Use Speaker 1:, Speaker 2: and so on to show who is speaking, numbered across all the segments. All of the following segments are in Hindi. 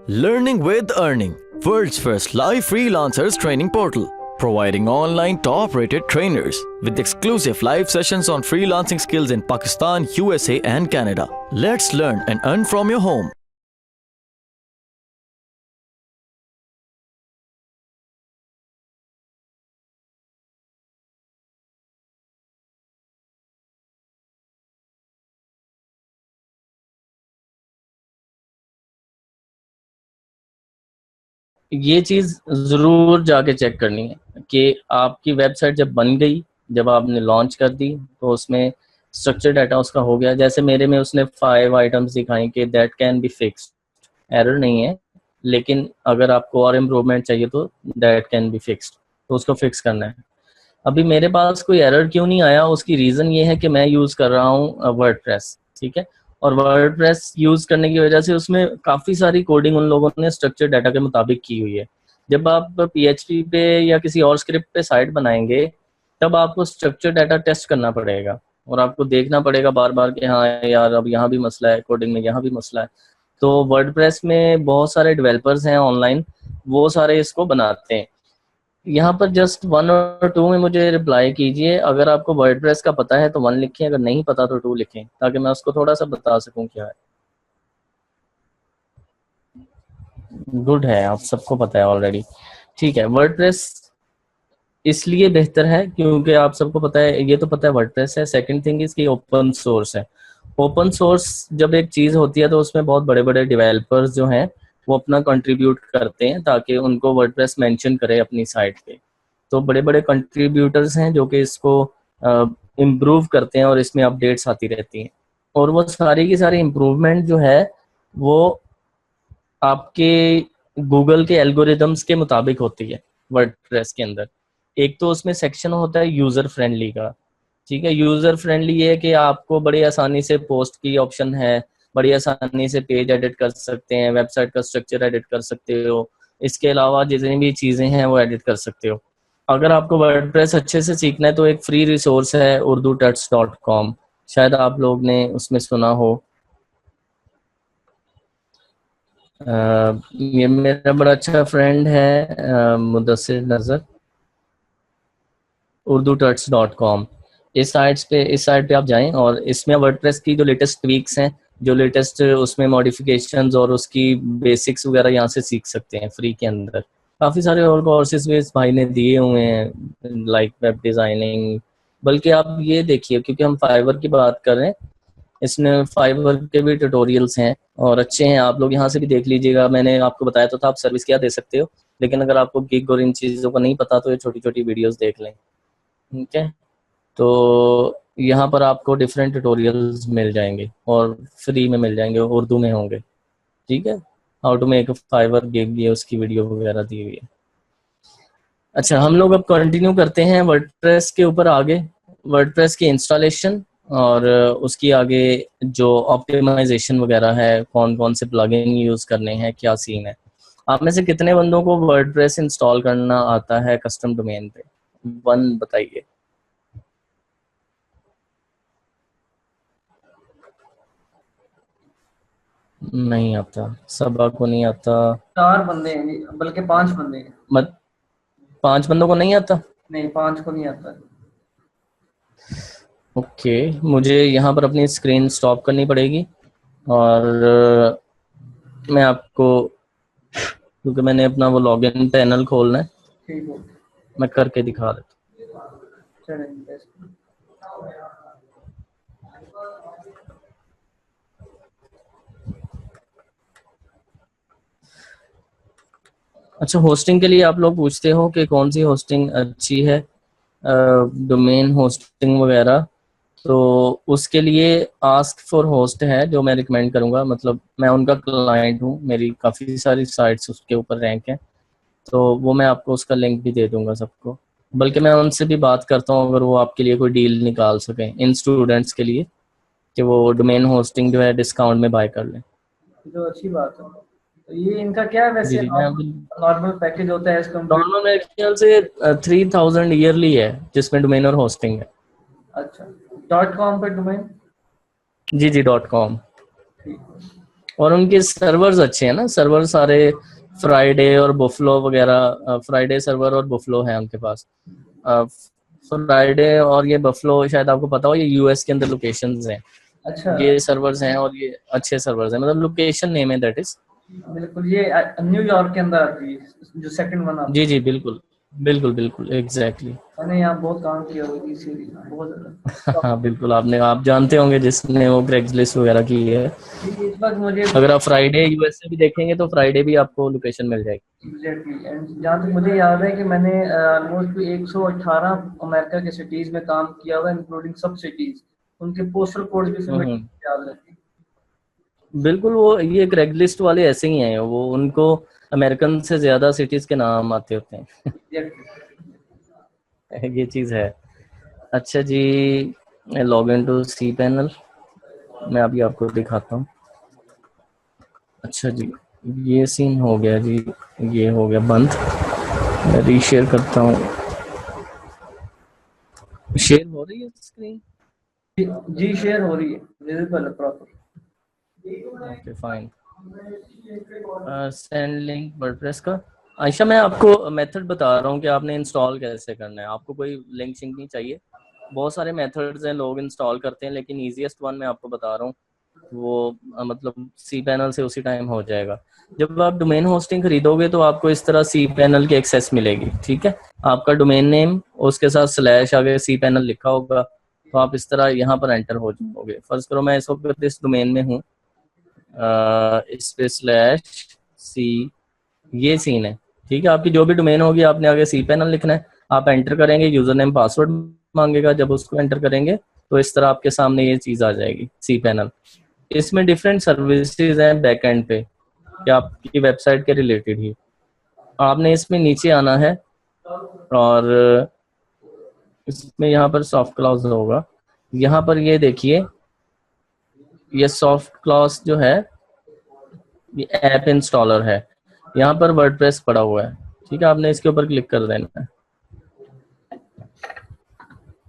Speaker 1: Learning with Earning, world's first live freelancers training portal, providing online top-rated trainers with exclusive live sessions on freelancing skills in Pakistan, USA and Canada. Let's learn and earn from your home.
Speaker 2: ये चीज़ ज़रूर जाके चेक करनी है कि आपकी वेबसाइट जब बन गई, जब आपने लॉन्च कर दी तो उसमें स्ट्रक्चर डाटा उसका हो गया। जैसे मेरे में उसने 5 आइटम्स दिखाई कि that can be fixed, error नहीं है, लेकिन अगर आपको और इम्प्रूवमेंट चाहिए तो दैट कैन बी फिक्स्ड, तो उसको फिक्स करना है। अभी मेरे पास कोई एरर क्यों नहीं आया, उसकी रीज़न ये है कि मैं यूज़ कर रहा हूँ वर्डप्रेस, ठीक है। और वर्डप्रेस यूज़ करने की वजह से उसमें काफ़ी सारी कोडिंग उन लोगों ने स्ट्रक्चर डाटा के मुताबिक की हुई है। जब आप PHP पे या किसी और स्क्रिप्ट पे साइट बनाएंगे तब आपको स्ट्रक्चर डाटा टेस्ट करना पड़ेगा और आपको देखना पड़ेगा बार बार कि हाँ यार अब यहाँ भी मसला है, कोडिंग में यहाँ भी मसला है। तो वर्डप्रेस में बहुत सारे डेवलपर्स हैं ऑनलाइन, वो सारे इसको बनाते हैं। यहाँ पर जस्ट 1 और 2 में मुझे रिप्लाई कीजिए। अगर आपको वर्डप्रेस का पता है तो 1 लिखें, अगर नहीं पता तो 2 लिखें, ताकि मैं उसको थोड़ा सा बता सकूं क्या है। गुड है, आप सबको पता है ऑलरेडी, ठीक है। वर्डप्रेस इसलिए बेहतर है क्योंकि आप सबको पता है, ये तो पता है वर्डप्रेस है। सेकंड थिंग इसकी ओपन सोर्स है। ओपन सोर्स जब एक चीज़ होती है तो उसमें बहुत बड़े बड़े डेवलपर्स जो हैं वो अपना कंट्रीब्यूट करते हैं ताकि उनको वर्डप्रेस मेंशन करे अपनी साइट पे। तो बड़े बड़े कंट्रीब्यूटर्स हैं जो कि इसको इम्प्रूव करते हैं और इसमें अपडेट्स आती रहती हैं। और वो सारी की सारी इम्प्रूवमेंट जो है वो आपके गूगल के एल्गोरिदम्स के मुताबिक होती है वर्डप्रेस के अंदर। एक तो उसमें सेक्शन होता है यूज़र फ्रेंडली का, ठीक है। यूज़र फ्रेंडली ये है कि आपको बड़ी आसानी से पोस्ट की ऑप्शन है, बड़ी आसानी से पेज एडिट कर सकते हैं, वेबसाइट का स्ट्रक्चर एडिट कर सकते हो, इसके अलावा जितनी भी चीज़ें हैं वो एडिट कर सकते हो। अगर आपको वर्डप्रेस अच्छे से सीखना है तो एक फ्री रिसोर्स है urdututs.com, शायद आप लोग ने उसमें सुना हो। ये मेरा बड़ा अच्छा फ्रेंड है मुदस्सिर नज़र, urdututs.com। इस साइट पे आप जाएं और इसमें वर्डप्रेस की जो लेटेस्ट ट्वीक्स हैं, जो लेटेस्ट उसमें मॉडिफिकेशंस और उसकी बेसिक्स वगैरह यहाँ से सीख सकते हैं फ्री के अंदर। काफ़ी सारे और कोर्सेज भी इस भाई ने दिए हुए हैं, लाइक वेब डिज़ाइनिंग। बल्कि आप ये देखिए, क्योंकि हम फाइवर की बात कर रहे हैं, इसमें फाइवर के भी ट्यूटोरियल्स हैं और अच्छे हैं, आप लोग यहाँ से भी देख लीजिएगा। मैंने आपको बताया तो था आप सर्विस क्या दे सकते हो, लेकिन अगर आपको गिग और इन चीज़ों का नहीं पता तो ये छोटी छोटी वीडियोस देख लें, ठीक है। तो यहाँ पर आपको डिफरेंट ट्यूटोरियल्स मिल जाएंगे और फ्री में मिल जाएंगे, उर्दू में होंगे, ठीक है। How to make Fiverr gig, ये उसकी वीडियो वगैरह दी हुई है। अच्छा, हम लोग अब कंटिन्यू करते हैं वर्डप्रेस के ऊपर आगे। वर्डप्रेस की इंस्टॉलेशन और उसकी आगे जो ऑप्टिमाइजेशन वगैरह है, कौन कौन से प्लगइन यूज़ करने हैं, क्या सीन है। आप में से कितने बंदों को वर्डप्रेस इंस्टॉल करना आता है कस्टम डोमेन पे? 1 बताइए। नहीं आता, सबा को नहीं आता।
Speaker 3: 4 बंदे हैं, बल्कि 5 बंदे हैं।
Speaker 2: मत 5 बंदों को नहीं आता?
Speaker 3: नहीं, 5 को नहीं आता।
Speaker 2: ओके, मुझे यहाँ पर अपनी स्क्रीन स्टॉप करनी पड़ेगी और मैं आपको, क्योंकि मैंने अपना वो लॉगिन पैनल खोलना है,
Speaker 3: ठीक है,
Speaker 2: मैं करके दिखा देता
Speaker 3: चलेंगे।
Speaker 2: हूँ। अच्छा, होस्टिंग के लिए आप लोग पूछते हो कि कौन सी होस्टिंग अच्छी है, डोमेन होस्टिंग वगैरह। तो उसके लिए आस्क फॉर होस्ट है जो मैं रिकमेंड करूँगा। मतलब मैं उनका क्लाइंट हूँ, मेरी काफ़ी सारी साइट्स उसके ऊपर रैंक हैं, तो वो मैं आपको उसका लिंक भी दे दूंगा सबको। बल्कि मैं उनसे भी बात करता हूँ अगर वो आपके लिए कोई डील निकाल सकें इन स्टूडेंट्स के लिए, कि वो डोमेन होस्टिंग जो है डिस्काउंट में बाय कर लें।
Speaker 3: तो अच्छी बात है। तो ये इनका क्या है
Speaker 2: जी
Speaker 3: वैसे,
Speaker 2: जी, मैं अभी
Speaker 3: नॉर्मल पैकेज होता है इस कंप्यूटर?
Speaker 2: नॉर्मल मेरे ख्याल से 3000 ईयरली है जिसमें डोमेन और होस्टिंग है।
Speaker 3: अच्छा, .com पे डोमेन?
Speaker 2: जी जी, .com।
Speaker 3: ठीक है।
Speaker 2: और उनके सर्वर्स अच्छे हैं ना, सर्वर सारे फ्राइडे और बुफलो वगैरह, फ्राइडे सर्वर और बुफलो है उनके पास। फ्राइडे और ये बफलो शायद आपको पता हो, ये यूएस के अंदर लोकेशंस हैं,
Speaker 3: अच्छा,
Speaker 2: ये सर्वर्स हैं और ये अच्छे सर्वर्स हैं, मतलब लोकेशन नेम है दैट इज।
Speaker 3: बिल्कुल। ये न्यूयॉर्क के अंदर आती है जो सेकंड वन
Speaker 2: जी
Speaker 3: आपकी।
Speaker 2: जी बिल्कुल बिल्कुल बिल्कुल एग्जैक्टली।
Speaker 3: मैंने यहाँ बहुत काम किया हुआ इसी बहुत ज्यादा।
Speaker 2: हाँ बिल्कुल, आप जानते होंगे जिसने वो क्रेग्सलिस्ट वगैरह की है।
Speaker 3: इस वक्त मुझे
Speaker 2: अगर आप फ्राइडे यूएसए भी देखेंगे तो फ्राइडे भी आपको लोकेशन मिल जाएगी।
Speaker 3: एग्जैक्टली, एंड जहाँ तक मुझे याद है कि मैंने ऑलमोस्ट 118 अमेरिका के सिटीज में काम किया हुआ, इंक्लूडिंग सब सिटीज। उनके पोस्टल कोड भी फिर मुझे
Speaker 2: हम्म,
Speaker 3: याद रहते हैं।
Speaker 2: बिल्कुल। वो ये क्रेगलिस्ट वाले ऐसे ही हैं, वो उनको अमेरिकन से ज्यादा सिटीज के नाम आते होते हैं।
Speaker 3: एग्जैक्टली।
Speaker 2: ये चीज है। अच्छा जी, log in to C panel, मैं अभी आपको दिखाता हूँ। अच्छा जी, ये सीन हो गया जी, ये हो गया बंद। मैं रीशेयर करता हूँ। शेयर हो रही है स्क्रीन?
Speaker 3: जी शेयर हो रही है, विजिबल है proper.
Speaker 2: Okay fine. Send link WordPress का। आयशा, मैं आपको मेथड बता रहा हूँ कि आपने इंस्टॉल कैसे करना है। आपको कोई लिंक शिंक नहीं चाहिए। बहुत सारे मेथड्स हैं, लोग इंस्टॉल करते हैं, लेकिन ईजीएस्ट वन मैं आपको बता रहा हूँ। वो मतलब सी पैनल से उसी टाइम हो जाएगा। जब आप डोमेन होस्टिंग खरीदोगे तो आपको इस तरह सी पैनल की एक्सेस मिलेगी, ठीक है। आपका डोमेन नेम, उसके साथ स्लैश आगे सी पैनल लिखा होगा, तो आप इस तरह यहाँ पर एंटर हो जाओगे। फर्ज करो मैं इस वक्त इस डोमेन में हूँ, इस पे स्लैश सी, ये सीन है, ठीक है। आपकी जो भी डोमेन होगी आपने आगे सी पैनल लिखना है। आप एंटर करेंगे, यूजर नेम पासवर्ड मांगेगा, जब उसको एंटर करेंगे तो इस तरह आपके सामने ये चीज आ जाएगी, सी पैनल। इसमें डिफरेंट सर्विसेज हैं बैक एंड पे, कि आपकी वेबसाइट के रिलेटेड ही। आपने इसमें नीचे आना है और इसमें यहाँ पर सॉफ्ट क्लॉज होगा। यहाँ पर ये देखिए, ये सॉफ्ट क्लॉज जो है ये ऐप इंस्टॉलर है। यहाँ पर वर्डप्रेस पड़ा हुआ है, ठीक है। आपने इसके ऊपर क्लिक कर देना है।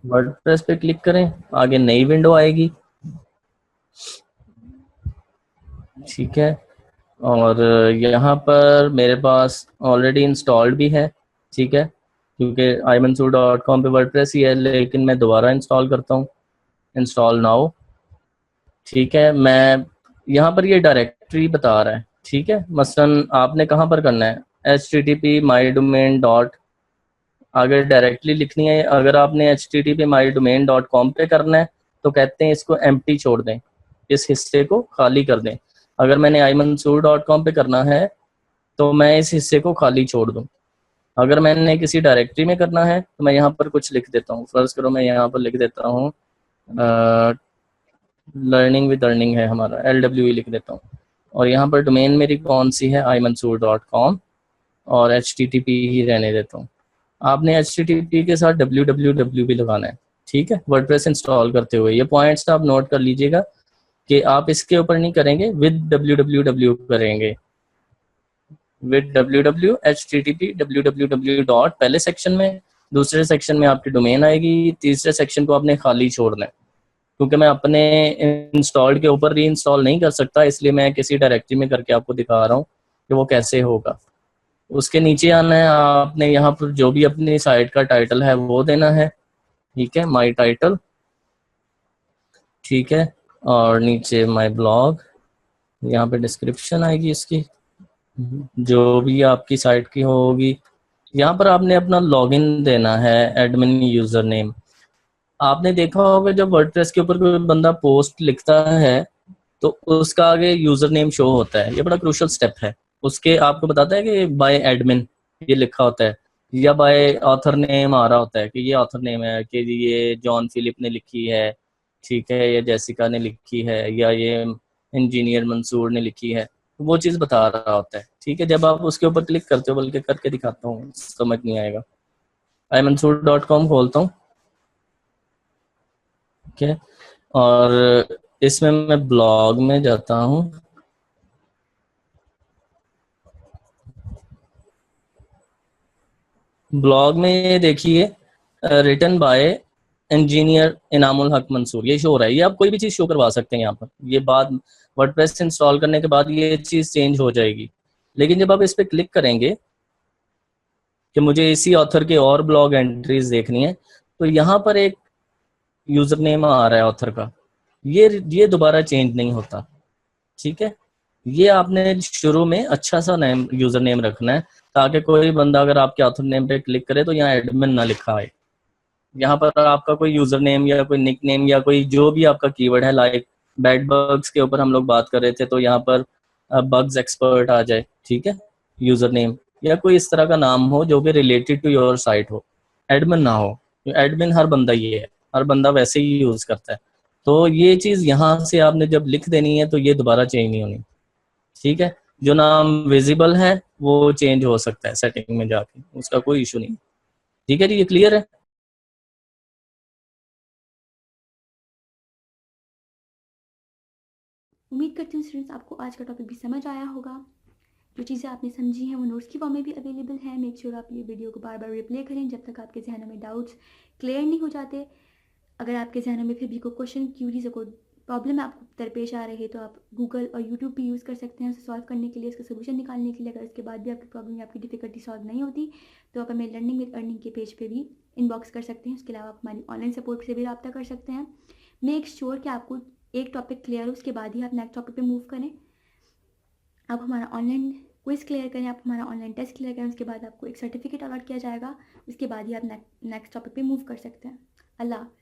Speaker 2: वर्डप्रेस पे क्लिक करें, आगे नई विंडो आएगी, ठीक है। और यहाँ पर मेरे पास ऑलरेडी इंस्टॉल्ड भी है, ठीक है, क्योंकि imansoor.com पे वर्डप्रेस ही है, लेकिन मैं दोबारा इंस्टॉल करता हूँ। इंस्टॉल नाउ, ठीक है। मैं यहाँ पर ये डायरेक्टरी बता रहा है, ठीक है। मसलन आपने कहाँ पर करना है, http://mydomain. अगर डायरेक्टली लिखनी है, अगर आपने http://mydomain.com पे करना है तो कहते हैं इसको एम्प्टी छोड़ दें, इस हिस्से को खाली कर दें। अगर मैंने imansoor.com पे करना है तो मैं इस हिस्से को खाली छोड़ दूं। अगर मैंने किसी डायरेक्टरी में करना है तो मैं यहाँ पर कुछ लिख देता हूँ। फर्ज करो मैं यहाँ पर लिख देता हूँ लर्निंग विद अर्निंग है हमारा, LWE लिख देता हूँ। और यहाँ पर डोमेन मेरी कौन सी है, imansoor.com, और HTTP ही रहने देता हूँ। आपने HTTP के साथ www भी लगाना है, ठीक है, वर्डप्रेस इंस्टॉल करते हुए। ये पॉइंट्स आप नोट कर लीजिएगा कि आप इसके ऊपर नहीं करेंगे, विद www करेंगे। With www http www dot पहले सेक्शन में, दूसरे सेक्शन में आपकी डोमेन आएगी, तीसरे सेक्शन को आपने खाली छोड़ना है। क्योंकि मैं अपने इंस्टॉल्ड के ऊपर री इंस्टॉल नहीं कर सकता, इसलिए मैं किसी डायरेक्टरी में करके आपको दिखा रहा हूँ कि वो कैसे होगा। उसके नीचे आना है, आपने यहाँ पर जो भी अपनी साइट का टाइटल है वो देना है, ठीक है, माई टाइटल, ठीक है। और नीचे माई ब्लॉग, यहाँ पे डिस्क्रिप्शन आएगी इसकी, जो भी आपकी साइट की होगी। यहाँ पर आपने अपना लॉगिन देना है, एडमिन यूजर नेम। आपने देखा होगा जब वर्डप्रेस के ऊपर कोई बंदा पोस्ट लिखता है तो उसका आगे यूजर नेम शो होता है, ये बड़ा क्रूशियल स्टेप है। उसके आपको बताता है कि बाय एडमिन ये लिखा होता है, या बाय ऑथर नेम आ रहा होता है कि ये ऑथर नेम है, कि ये जॉन फिलिप ने लिखी है, ठीक है, या जेसिका ने लिखी है, या ये इंजीनियर मंसूर ने लिखी है। तो वो चीज़ बता रहा होता है, ठीक है। जब आप उसके ऊपर क्लिक करते हो, बल्कि करके दिखाता हूँ, समझ नहीं आएगा। imansoor.com खोलता हूँ, ठीक है। और इसमें मैं ब्लॉग में जाता हूँ, ब्लॉग में ये देखिए रिटन बाय इंजीनियर इनामुल हक मंसूर, ये शो हो रहा है। ये आप कोई भी चीज़ शो करवा सकते हैं यहाँ पर। ये बाद वर्डप्रेस इंस्टॉल करने के बाद ये चीज़ चेंज हो जाएगी। लेकिन जब आप इस पर क्लिक करेंगे कि मुझे इसी ऑथर के और ब्लॉग एंट्रीज देखनी है, तो यहाँ पर एक यूजर नेम आ रहा है ऑथर का, ये दोबारा चेंज नहीं होता। ठीक है, ये आपने शुरू में अच्छा सा नेम यूजर नेम रखना है, ताकि कोई बंदा अगर आपके ऑथर नेम पे क्लिक करे तो यहाँ एडमिन ना लिखा आए। यहाँ पर आपका कोई यूजर नेम या कोई निक नेम या कोई जो भी आपका कीवर्ड है, लाइक बैड बग्स के ऊपर हम लोग बात कर रहे थे, तो यहाँ पर बग्स एक्सपर्ट आ जाए। ठीक है, यूजर नेम या कोई इस तरह का नाम हो जो भी रिलेटेड टू योर साइट हो, एडमिन ना हो। एडमिन हर बंदा ये है, हर बंदा वैसे ही यूज करता है। तो ये चीज यहाँ से आपने जब लिख देनी है तो ये दोबारा चेंज नहीं होनी। ठीक है, जो नाम विजिबल है वो चेंज हो सकता है सेटिंग में जाके, उसका कोई इशू नहीं। ठीक है जी, ये क्लियर है।
Speaker 4: उम्मीद करती हूँ स्टूडेंट्स आपको आज का टॉपिक भी समझ आया होगा। जो चीज़ें आपने समझी हैं वो नोट्स की फॉर्म में भी अवेलेबल है। मेक श्योर आप ये वीडियो को बार बार रिप्ले करें जब तक आपके जहनों में डाउट्स क्लियर नहीं हो जाते। अगर आपके जहनों में फिर भी कोई क्वेश्चन, क्यूरीज या कोई प्रॉब्लम आपको दरपेश आ रही है तो आप गूगल और यूट्यूब भी यूज़ कर सकते हैं उसे सॉल्व करने के लिए, उसका सोल्यूशन निकालने के लिए। अगर उसके बाद भी आपकी प्रॉब्लम या आपकी डिफिकल्टी सॉल्व नहीं होती तो आप हमें लर्निंग विद अर्निंग के पेज पे भी इनबॉक्स कर सकते हैं। उसके अलावा आप हमारी ऑनलाइन सपोर्ट से भी रब्ता कर सकते हैं। मेक श्योर कि आपको एक टॉपिक क्लियर हो, उसके बाद ही आप नेक्स्ट टॉपिक पे मूव करें। आप हमारा ऑनलाइन क्विज क्लियर करें, आप हमारा ऑनलाइन टेस्ट क्लियर करें, उसके बाद आपको एक सर्टिफिकेट अलॉट किया जाएगा। उसके बाद ही आप नेक्स्ट टॉपिक पे मूव कर सकते हैं। अल्लाह हाफ़िज़।